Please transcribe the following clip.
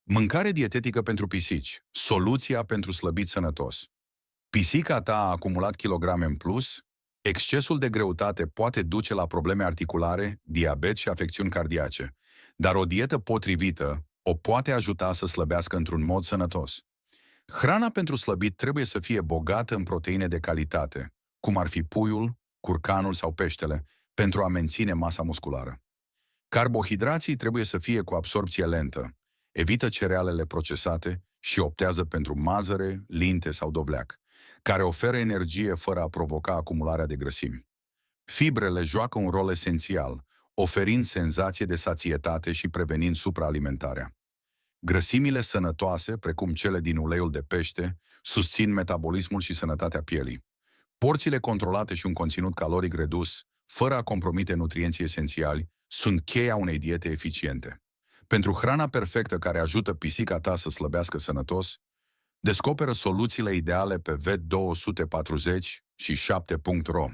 Mâncare dietetică pentru pisici. Soluția pentru slăbit sănătos. Pisica ta a acumulat kilograme în plus? Excesul de greutate poate duce la probleme articulare, diabet și afecțiuni cardiace. Dar o dietă potrivită o poate ajuta să slăbească într-un mod sănătos. Hrana pentru slăbit trebuie să fie bogată în proteine de calitate, cum ar fi puiul, curcanul sau peștele, pentru a menține masa musculară. Carbohidrații trebuie să fie cu absorpție lentă. Evită cerealele procesate și optează pentru mazăre, linte sau dovleac, care oferă energie fără a provoca acumularea de grăsimi. Fibrele joacă un rol esențial, oferind senzație de sațietate și prevenind supraalimentarea. Grăsimile sănătoase, precum cele din uleiul de pește, susțin metabolismul și sănătatea pielii. Porțiile controlate și un conținut caloric redus, fără a compromite nutrienții esențiali, sunt cheia unei diete eficiente. Pentru hrana perfectă care ajută pisica ta să slăbească sănătos, descoperă soluțiile ideale pe VET240 și 7.ro.